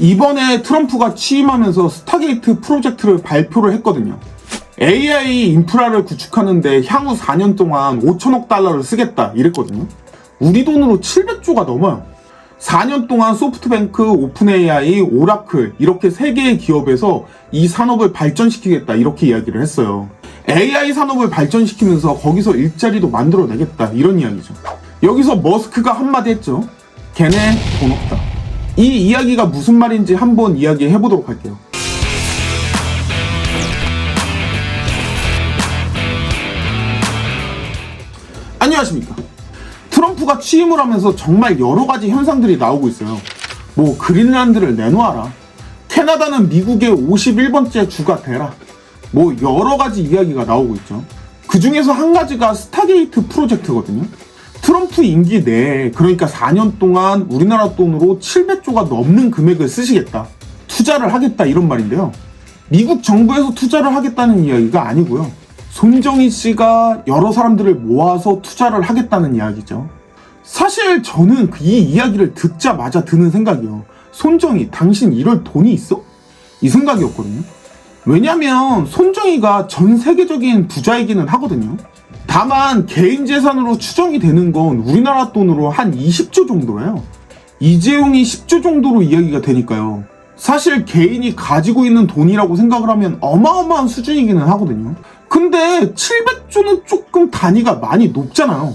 이번에 트럼프가 취임하면서 스타게이트 프로젝트를 발표를 했거든요. AI 인프라를 구축하는데 향후 4년 동안 5천억 달러를 쓰겠다 이랬거든요. 우리 돈으로 700조가 넘어요. 4년 동안 소프트뱅크, 오픈AI, 오라클 이렇게 3개의 기업에서 이 산업을 발전시키겠다 이렇게 이야기를 했어요. AI 산업을 발전시키면서 거기서 일자리도 만들어내겠다 이런 이야기죠. 여기서 머스크가 한마디 했죠. 걔네 돈 없다. 이 이야기가 무슨 말인지 한번 이야기해보도록 할게요. 안녕하십니까. 트럼프가 취임을 하면서 정말 여러가지 현상들이 나오고 있어요. 뭐 그린란드를 내놓아라, 캐나다는 미국의 51번째 주가 되라, 뭐 여러가지 이야기가 나오고 있죠. 그 중에서 한 가지가 스타게이트 프로젝트거든요. 트럼프 임기 내에, 그러니까 4년 동안 우리나라 돈으로 700조가 넘는 금액을 쓰시겠다, 투자를 하겠다 이런 말인데요. 미국 정부에서 투자를 하겠다는 이야기가 아니고요. 손정희 씨가 여러 사람들을 모아서 투자를 하겠다는 이야기죠. 사실 저는 이 이야기를 듣자마자 드는 생각이요. 손정희, 당신 이럴 돈이 있어? 이 생각이었거든요. 왜냐면 손정희가 전 세계적인 부자이기는 하거든요. 다만 개인 재산으로 추정이 되는 건 우리나라 돈으로 한 20조 정도예요. 이재용이 10조 정도로 이야기가 되니까요. 사실 개인이 가지고 있는 돈이라고 생각을 하면 어마어마한 수준이기는 하거든요. 근데 700조는 조금 단위가 많이 높잖아요.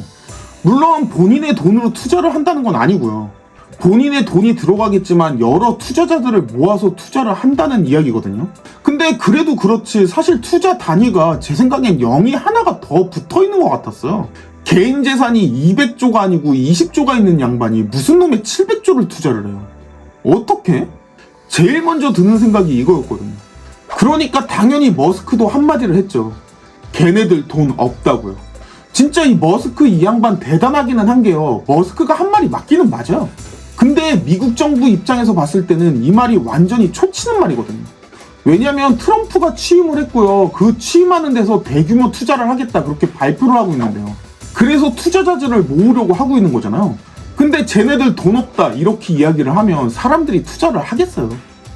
물론 본인의 돈으로 투자를 한다는 건 아니고요. 본인의 돈이 들어가겠지만 여러 투자자들을 모아서 투자를 한다는 이야기거든요. 근데 그래도 그렇지 사실 투자 단위가 제 생각엔 0이 하나가 더 붙어있는 것 같았어요. 개인 재산이 200조가 아니고 20조가 있는 양반이 무슨 놈의 700조를 투자를 해요. 어떻게? 제일 먼저 드는 생각이 이거였거든요. 그러니까 당연히 머스크도 한마디를 했죠. 걔네들 돈 없다고요. 진짜 이 머스크 이 양반 대단하기는 한 게요. 머스크가 한 말이 맞기는 맞아요. 근데 미국 정부 입장에서 봤을 때는 이 말이 완전히 초치는 말이거든요. 왜냐면 트럼프가 취임을 했고요. 그 취임하는 데서 대규모 투자를 하겠다 그렇게 발표를 하고 있는데요. 그래서 투자자들을 모으려고 하고 있는 거잖아요. 근데 쟤네들 돈 없다 이렇게 이야기를 하면 사람들이 투자를 하겠어요.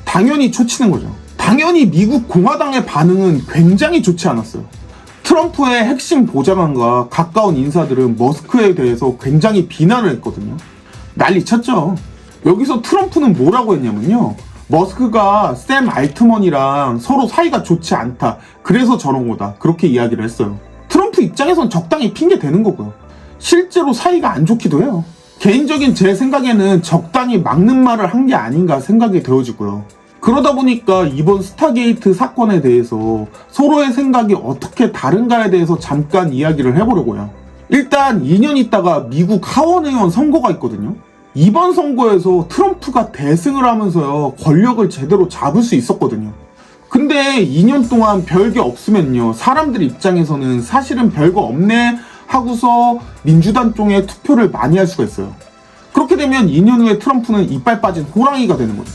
당연히 초치는 거죠. 당연히 미국 공화당의 반응은 굉장히 좋지 않았어요. 트럼프의 핵심 보좌관과 가까운 인사들은 머스크에 대해서 굉장히 비난을 했거든요. 난리 쳤죠. 여기서 트럼프는 뭐라고 했냐면요. 머스크가 샘 알트먼이랑 서로 사이가 좋지 않다. 그래서 저런 거다. 그렇게 이야기를 했어요. 트럼프 입장에선 적당히 핑계 대는 거고요. 실제로 사이가 안 좋기도 해요. 개인적인 제 생각에는 적당히 막는 말을 한 게 아닌가 생각이 되어지고요. 그러다 보니까 이번 스타게이트 사건에 대해서 서로의 생각이 어떻게 다른가에 대해서 잠깐 이야기를 해보려고요. 일단 2년 있다가 미국 하원의원 선거가 있거든요. 이번 선거에서 트럼프가 대승을 하면서요, 권력을 제대로 잡을 수 있었거든요. 근데 2년 동안 별게 없으면요, 사람들 입장에서는 사실은 별거 없네 하고서 민주당 쪽에 투표를 많이 할 수가 있어요. 그렇게 되면 2년 후에 트럼프는 이빨 빠진 호랑이가 되는 거죠.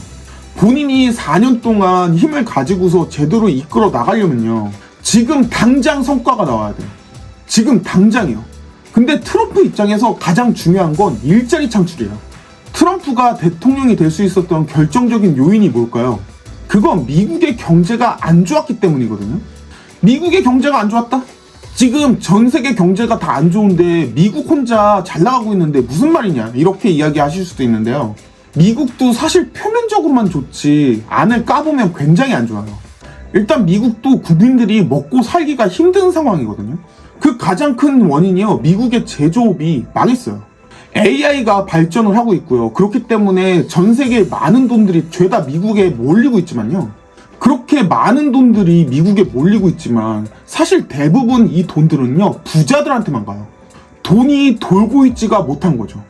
본인이 4년 동안 힘을 가지고서 제대로 이끌어 나가려면요, 지금 당장 성과가 나와야 돼요. 지금 당장이요. 근데 트럼프 입장에서 가장 중요한 건 일자리 창출이에요. 트럼프가 대통령이 될 수 있었던 결정적인 요인이 뭘까요? 그건 미국의 경제가 안 좋았기 때문이거든요. 미국의 경제가 안 좋았다? 지금 전 세계 경제가 다 안 좋은데 미국 혼자 잘 나가고 있는데 무슨 말이냐 이렇게 이야기하실 수도 있는데요. 미국도 사실 표면적으로만 좋지 안을 까보면 굉장히 안 좋아요. 일단 미국도 국민들이 먹고 살기가 힘든 상황이거든요. 그 가장 큰 원인이요, 미국의 제조업이 망했어요. AI가 발전을 하고 있고요. 그렇기 때문에 전 세계에 많은 돈들이 죄다 미국에 몰리고 있지만요. 그렇게 많은 돈들이 미국에 몰리고 있지만 사실 대부분 이 돈들은요, 부자들한테만 가요. 돈이 돌고 있지가 못한 거죠.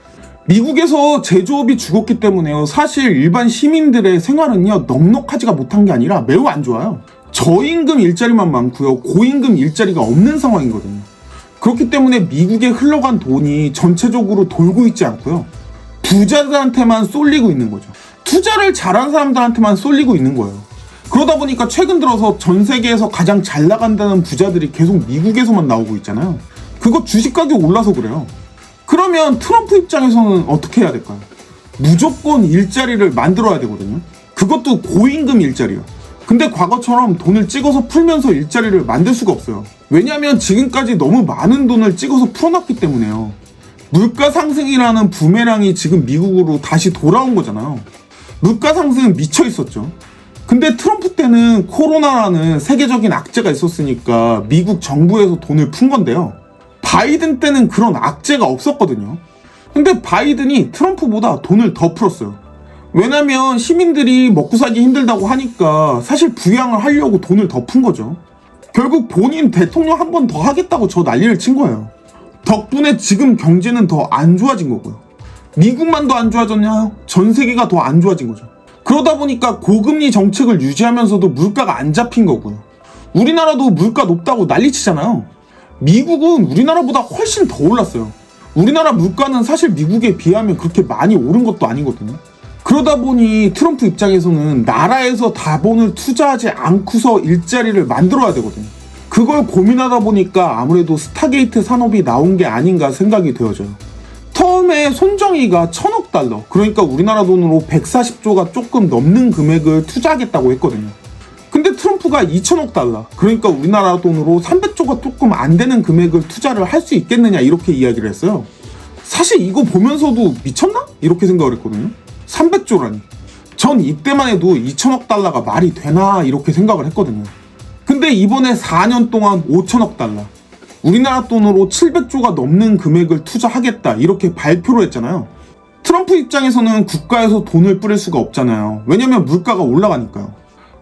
미국에서 제조업이 죽었기 때문에요, 사실 일반 시민들의 생활은요, 넉넉하지가 못한 게 아니라 매우 안 좋아요. 저임금 일자리만 많고요, 고임금 일자리가 없는 상황이거든요. 그렇기 때문에 미국에 흘러간 돈이 전체적으로 돌고 있지 않고요, 부자들한테만 쏠리고 있는 거죠. 투자를 잘한 사람들한테만 쏠리고 있는 거예요. 그러다 보니까 최근 들어서 전 세계에서 가장 잘 나간다는 부자들이 계속 미국에서만 나오고 있잖아요. 그거 주식 가격 올라서 그래요. 그러면 트럼프 입장에서는 어떻게 해야 될까요? 무조건 일자리를 만들어야 되거든요. 그것도 고임금 일자리요. 근데 과거처럼 돈을 찍어서 풀면서 일자리를 만들 수가 없어요. 왜냐면 지금까지 너무 많은 돈을 찍어서 풀어놨기 때문에요. 물가 상승이라는 부메랑이 지금 미국으로 다시 돌아온 거잖아요. 물가 상승은 미쳐 있었죠. 근데 트럼프 때는 코로나라는 세계적인 악재가 있었으니까 미국 정부에서 돈을 푼 건데요. 바이든 때는 그런 악재가 없었거든요. 근데 바이든이 트럼프보다 돈을 더 풀었어요. 왜냐면 시민들이 먹고 살기 힘들다고 하니까 사실 부양을 하려고 돈을 더 푼 거죠. 결국 본인 대통령 한 번 더 하겠다고 저 난리를 친 거예요. 덕분에 지금 경제는 더 안 좋아진 거고요. 미국만 더 안 좋아졌냐? 전 세계가 더 안 좋아진 거죠. 그러다 보니까 고금리 정책을 유지하면서도 물가가 안 잡힌 거고요. 우리나라도 물가 높다고 난리치잖아요. 미국은 우리나라보다 훨씬 더 올랐어요. 우리나라 물가는 사실 미국에 비하면 그렇게 많이 오른 것도 아니거든요. 그러다 보니 트럼프 입장에서는 나라에서 자본을 투자하지 않고서 일자리를 만들어야 되거든요. 그걸 고민하다 보니까 아무래도 스타게이트 산업이 나온 게 아닌가 생각이 되어져요. 처음에 손정희가 1,000억 달러, 그러니까 우리나라 돈으로 140조가 조금 넘는 금액을 투자하겠다고 했거든요. 근데 트럼프가 2,000억 달러, 그러니까 우리나라 돈으로 300조가 조금 안 되는 금액을 투자를 할 수 있겠느냐 이렇게 이야기를 했어요. 사실 이거 보면서도 미쳤나? 이렇게 생각을 했거든요. 300조라니. 전 이때만 해도 2,000억 달러가 말이 되나 이렇게 생각을 했거든요. 근데 이번에 4년 동안 5,000억 달러, 우리나라 돈으로 700조가 넘는 금액을 투자하겠다 이렇게 발표를 했잖아요. 트럼프 입장에서는 국가에서 돈을 뿌릴 수가 없잖아요. 왜냐면 물가가 올라가니까요.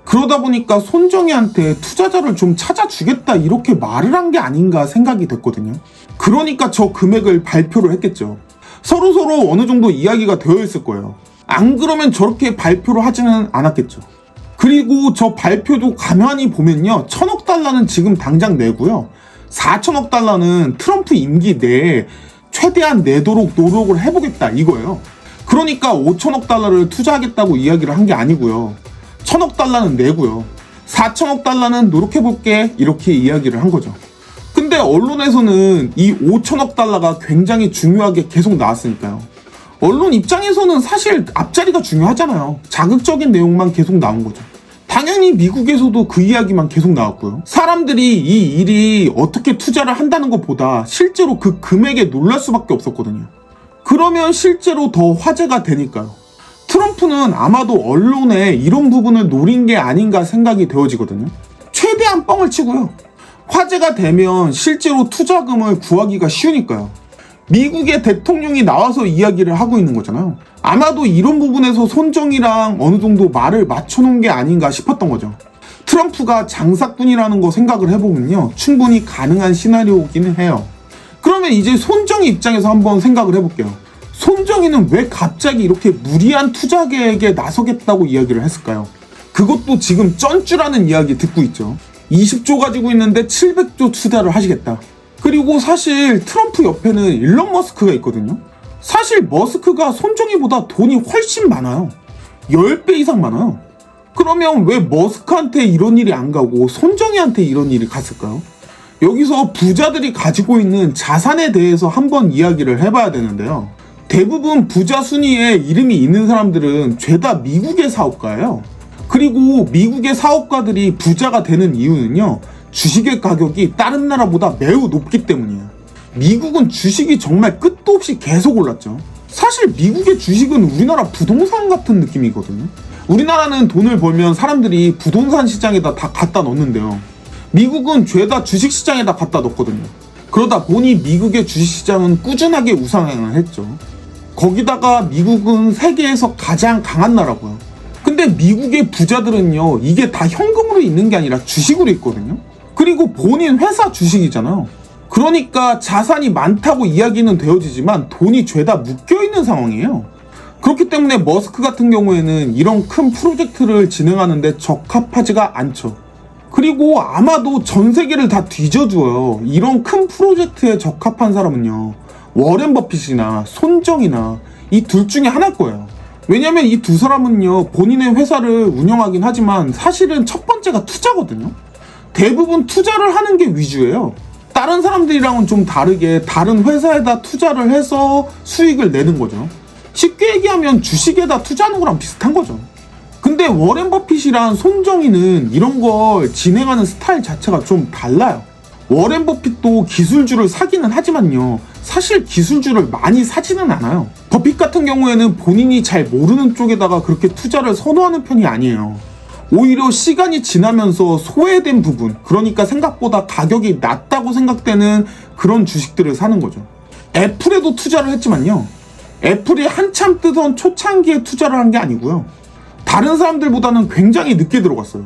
그러다 보니까 손정희한테 투자자를 좀 찾아주겠다 이렇게 말을 한 게 아닌가 생각이 됐거든요. 그러니까 저 금액을 발표를 했겠죠. 서로 어느 정도 이야기가 되어 있을 거예요. 안 그러면 저렇게 발표를 하지는 않았겠죠. 그리고 저 발표도 가만히 보면요, 1,000억 달러는 지금 당장 내고요, 4,000억 달러는 트럼프 임기 내에 최대한 내도록 노력을 해보겠다 이거예요. 그러니까 5,000억 달러를 투자하겠다고 이야기를 한 게 아니고요, 1,000억 달러는 내고요, 4,000억 달러는 노력해볼게 이렇게 이야기를 한 거죠. 근데 언론에서는 이 5,000억 달러가 굉장히 중요하게 계속 나왔으니까요. 언론 입장에서는 사실 앞자리가 중요하잖아요. 자극적인 내용만 계속 나온 거죠. 당연히 미국에서도 그 이야기만 계속 나왔고요. 사람들이 이 일이 어떻게 투자를 한다는 것보다 실제로 그 금액에 놀랄 수밖에 없었거든요. 그러면 실제로 더 화제가 되니까요. 트럼프는 아마도 언론에 이런 부분을 노린 게 아닌가 생각이 되어지거든요. 최대한 뻥을 치고요. 화제가 되면 실제로 투자금을 구하기가 쉬우니까요. 미국의 대통령이 나와서 이야기를 하고 있는 거잖아요. 아마도 이런 부분에서 손정희랑 어느 정도 말을 맞춰놓은 게 아닌가 싶었던 거죠. 트럼프가 장사꾼이라는 거 생각을 해보면요, 충분히 가능한 시나리오이긴 해요. 그러면 이제 손정희 입장에서 한번 생각을 해볼게요. 손정희는 왜 갑자기 이렇게 무리한 투자 계획에 나서겠다고 이야기를 했을까요? 그것도 지금 쩐쭈라는 이야기 듣고 있죠. 20조 가지고 있는데 700조 투자를 하시겠다. 그리고 사실 트럼프 옆에는 일론 머스크가 있거든요. 사실 머스크가 손정희보다 돈이 훨씬 많아요. 10배 이상 많아요. 그러면 왜 머스크한테 이런 일이 안 가고 손정희한테 이런 일이 갔을까요? 여기서 부자들이 가지고 있는 자산에 대해서 한번 이야기를 해봐야 되는데요. 대부분 부자 순위에 이름이 있는 사람들은 죄다 미국의 사업가예요. 그리고 미국의 사업가들이 부자가 되는 이유는요, 주식의 가격이 다른 나라보다 매우 높기 때문이에요. 미국은 주식이 정말 끝도 없이 계속 올랐죠. 사실 미국의 주식은 우리나라 부동산 같은 느낌이거든요. 우리나라는 돈을 벌면 사람들이 부동산 시장에다 다 갖다 넣는데요, 미국은 죄다 주식 시장에다 갖다 넣거든요. 그러다 보니 미국의 주식 시장은 꾸준하게 우상향을 했죠. 거기다가 미국은 세계에서 가장 강한 나라고요. 근데 미국의 부자들은요, 이게 다 현금으로 있는 게 아니라 주식으로 있거든요. 그리고 본인 회사 주식이잖아요. 그러니까 자산이 많다고 이야기는 되어지지만 돈이 죄다 묶여있는 상황이에요. 그렇기 때문에 머스크 같은 경우에는 이런 큰 프로젝트를 진행하는데 적합하지가 않죠. 그리고 아마도 전 세계를 다 뒤져줘요. 이런 큰 프로젝트에 적합한 사람은요, 워렌 버핏이나 손정이나 이 둘 중에 하나일 거예요. 왜냐면 이 두 사람은요, 본인의 회사를 운영하긴 하지만 사실은 첫 번째가 투자거든요. 대부분 투자를 하는 게 위주예요. 다른 사람들이랑은 좀 다르게 다른 회사에다 투자를 해서 수익을 내는 거죠. 쉽게 얘기하면 주식에다 투자하는 거랑 비슷한 거죠. 근데 워렌 버핏이랑 손정희는 이런 걸 진행하는 스타일 자체가 좀 달라요. 워렌 버핏도 기술주를 사기는 하지만요, 사실 기술주를 많이 사지는 않아요. 버핏 같은 경우에는 본인이 잘 모르는 쪽에다가 그렇게 투자를 선호하는 편이 아니에요. 오히려 시간이 지나면서 소외된 부분, 그러니까 생각보다 가격이 낮다고 생각되는 그런 주식들을 사는 거죠. 애플에도 투자를 했지만요, 애플이 한참 뜨던 초창기에 투자를 한 게 아니고요, 다른 사람들보다는 굉장히 늦게 들어갔어요.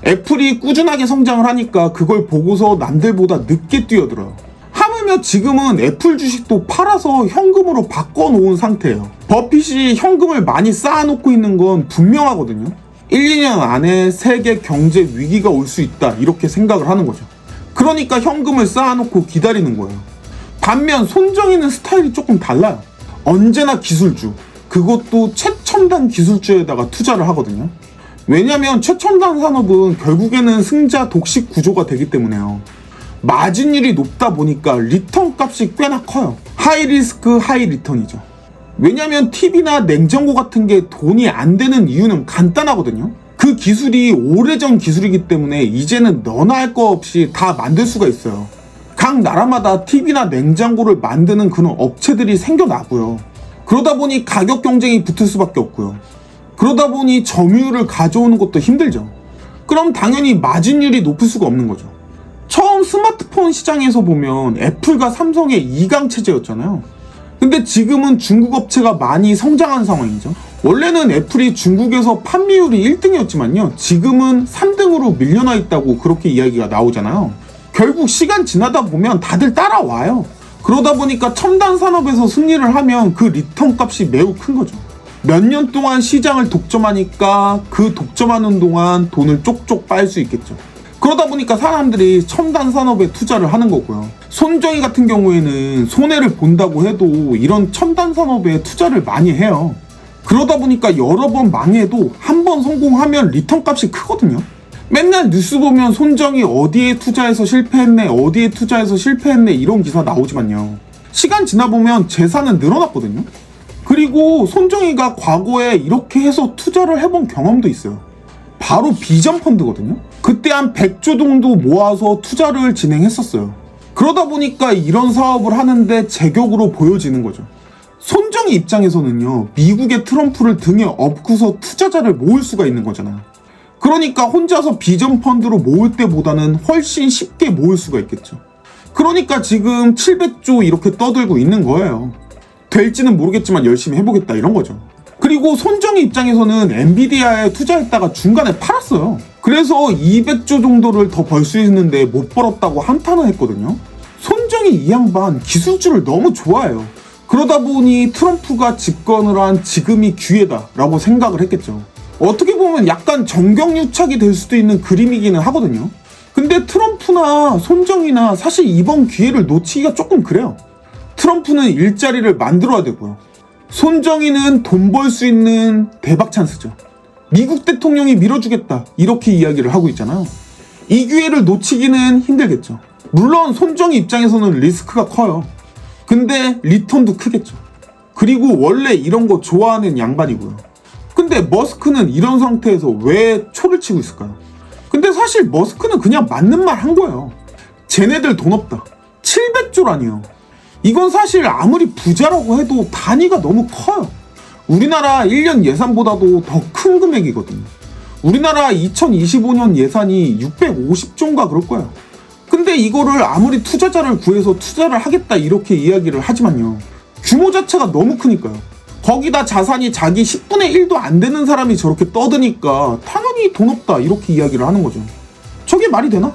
애플이 꾸준하게 성장을 하니까 그걸 보고서 남들보다 늦게 뛰어들어요. 하물며 지금은 애플 주식도 팔아서 현금으로 바꿔놓은 상태예요. 버핏이 현금을 많이 쌓아놓고 있는 건 분명하거든요. 1, 2년 안에 세계 경제 위기가 올 수 있다, 이렇게 생각을 하는 거죠. 그러니까 현금을 쌓아놓고 기다리는 거예요. 반면 손정희는 스타일이 조금 달라요. 언제나 기술주, 그것도 최첨단 기술주에다가 투자를 하거든요. 왜냐면 최첨단 산업은 결국에는 승자 독식 구조가 되기 때문에요. 마진율이 높다 보니까 리턴 값이 꽤나 커요. 하이 리스크 하이 리턴이죠. 왜냐면 TV나 냉장고 같은 게 돈이 안 되는 이유는 간단하거든요. 그 기술이 오래전 기술이기 때문에 이제는 너나 할 거 없이 다 만들 수가 있어요. 각 나라마다 TV나 냉장고를 만드는 그런 업체들이 생겨나고요. 그러다 보니 가격 경쟁이 붙을 수밖에 없고요. 그러다 보니 점유율을 가져오는 것도 힘들죠. 그럼 당연히 마진율이 높을 수가 없는 거죠. 처음 스마트폰 시장에서 보면 애플과 삼성의 2강 체제였잖아요. 근데 지금은 중국 업체가 많이 성장한 상황이죠. 원래는 애플이 중국에서 판매율이 1등이었지만요, 지금은 3등으로 밀려나 있다고 그렇게 이야기가 나오잖아요. 결국 시간 지나다 보면 다들 따라와요. 그러다 보니까 첨단 산업에서 승리를 하면 그 리턴 값이 매우 큰 거죠. 몇 년 동안 시장을 독점하니까 그 독점하는 동안 돈을 쪽쪽 빨 수 있겠죠. 그러다 보니까 사람들이 첨단 산업에 투자를 하는 거고요. 손정희 같은 경우에는 손해를 본다고 해도 이런 첨단 산업에 투자를 많이 해요. 그러다 보니까 여러 번 망해도 한 번 성공하면 리턴 값이 크거든요. 맨날 뉴스 보면 손정희 어디에 투자해서 실패했네, 어디에 투자해서 실패했네, 이런 기사 나오지만요, 시간 지나보면 재산은 늘어났거든요. 그리고 손정희가 과거에 이렇게 해서 투자를 해본 경험도 있어요. 바로 비전 펀드거든요. 그때 한 100조 정도 모아서 투자를 진행했었어요. 그러다 보니까 이런 사업을 하는데 제격으로 보여지는 거죠. 손정희 입장에서는요, 미국의 트럼프를 등에 업고서 투자자를 모을 수가 있는 거잖아요. 그러니까 혼자서 비전 펀드로 모을 때보다는 훨씬 쉽게 모을 수가 있겠죠. 그러니까 지금 700조 이렇게 떠들고 있는 거예요. 될지는 모르겠지만 열심히 해보겠다, 이런 거죠. 그리고 손정희 입장에서는 엔비디아에 투자했다가 중간에 팔았어요. 그래서 200조 정도를 더 벌 수 있는데 못 벌었다고 한탄을 했거든요. 손정희 이 양반 기술주를 너무 좋아해요. 그러다 보니 트럼프가 집권을 한 지금이 기회다라고 생각을 했겠죠. 어떻게 보면 약간 정경유착이 될 수도 있는 그림이기는 하거든요. 근데 트럼프나 손정희나 사실 이번 기회를 놓치기가 조금 그래요. 트럼프는 일자리를 만들어야 되고요, 손정희는 돈 벌 수 있는 대박 찬스죠. 미국 대통령이 밀어주겠다, 이렇게 이야기를 하고 있잖아요. 이 기회를 놓치기는 힘들겠죠. 물론 손정희 입장에서는 리스크가 커요. 근데 리턴도 크겠죠. 그리고 원래 이런 거 좋아하는 양반이고요. 근데 머스크는 이런 상태에서 왜 초를 치고 있을까요? 근데 사실 머스크는 그냥 맞는 말 한 거예요. 쟤네들 돈 없다. 700조라니요. 이건 사실 아무리 부자라고 해도 단위가 너무 커요. 우리나라 1년 예산보다도 더 큰 금액이거든요. 우리나라 2025년 예산이 650조인가 그럴 거예요. 근데 이거를 아무리 투자자를 구해서 투자를 하겠다 이렇게 이야기를 하지만요, 규모 자체가 너무 크니까요. 거기다 자산이 자기 10분의 1도 안 되는 사람이 저렇게 떠드니까 당연히 돈 없다 이렇게 이야기를 하는 거죠. 저게 말이 되나?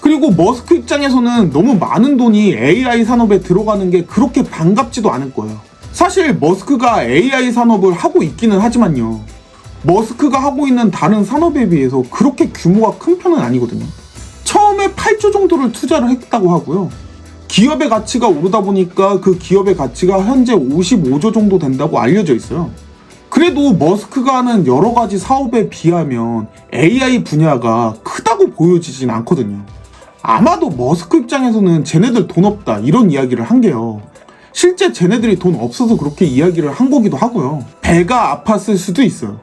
그리고 머스크 입장에서는 너무 많은 돈이 AI 산업에 들어가는 게 그렇게 반갑지도 않을 거예요. 사실 머스크가 AI 산업을 하고 있기는 하지만요, 머스크가 하고 있는 다른 산업에 비해서 그렇게 규모가 큰 편은 아니거든요. 처음에 8조 정도를 투자를 했다고 하고요, 기업의 가치가 오르다 보니까 그 기업의 가치가 현재 55조 정도 된다고 알려져 있어요. 그래도 머스크가 하는 여러 가지 사업에 비하면 AI 분야가 크다고 보여지진 않거든요. 아마도 머스크 입장에서는 쟤네들 돈 없다 이런 이야기를 한 게요, 실제 쟤네들이 돈 없어서 그렇게 이야기를 한 거기도 하고요, 배가 아팠을 수도 있어요.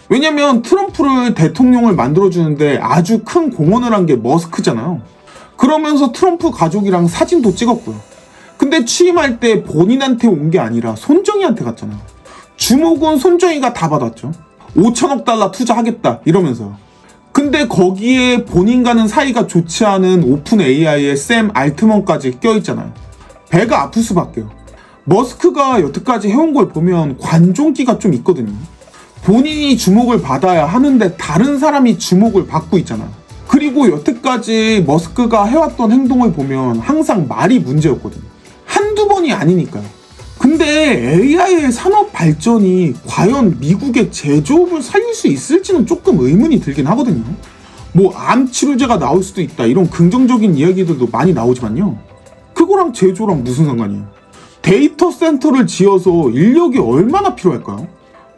왜냐면 트럼프를 대통령을 만들어주는데 아주 큰 공헌을 한 게 머스크잖아요. 그러면서 트럼프 가족이랑 사진도 찍었고요. 근데 취임할 때 본인한테 온 게 아니라 손정희한테 갔잖아요. 주목은 손정희가 다 받았죠. 5천억 달러 투자하겠다 이러면서요. 근데 거기에 본인과는 사이가 좋지 않은 오픈 AI의 샘 알트먼까지 껴있잖아요. 배가 아플 수밖에요. 머스크가 여태까지 해온 걸 보면 관종기가 좀 있거든요. 본인이 주목을 받아야 하는데 다른 사람이 주목을 받고 있잖아요. 그리고 여태까지 머스크가 해왔던 행동을 보면 항상 말이 문제였거든요. 한두 번이 아니니까요. 근데 AI의 산업 발전이 과연 미국의 제조업을 살릴 수 있을지는 조금 의문이 들긴 하거든요. 뭐 암 치료제가 나올 수도 있다 이런 긍정적인 이야기들도 많이 나오지만요. 그거랑 제조랑 무슨 상관이에요? 데이터 센터를 지어서 인력이 얼마나 필요할까요?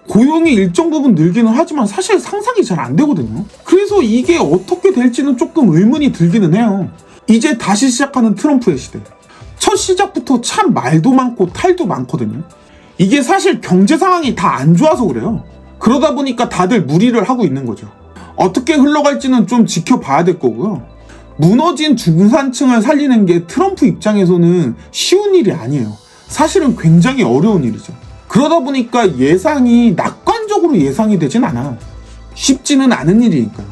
고용이 일정 부분 늘기는 하지만 사실 상상이 잘 안 되거든요. 그래서 이게 어떻게 될지는 조금 의문이 들기는 해요. 이제 다시 시작하는 트럼프의 시대. 첫 시작부터 참 말도 많고 탈도 많거든요. 이게 사실 경제 상황이 다 안 좋아서 그래요. 그러다 보니까 다들 무리를 하고 있는 거죠. 어떻게 흘러갈지는 좀 지켜봐야 될 거고요. 무너진 중산층을 살리는 게 트럼프 입장에서는 쉬운 일이 아니에요. 사실은 굉장히 어려운 일이죠. 그러다 보니까 예상이 낙관적으로 예상이 되진 않아요. 쉽지는 않은 일이니까요.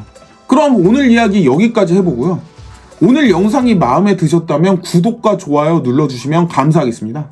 그럼 오늘 이야기 여기까지 해보고요. 오늘 영상이 마음에 드셨다면 구독과 좋아요 눌러주시면 감사하겠습니다.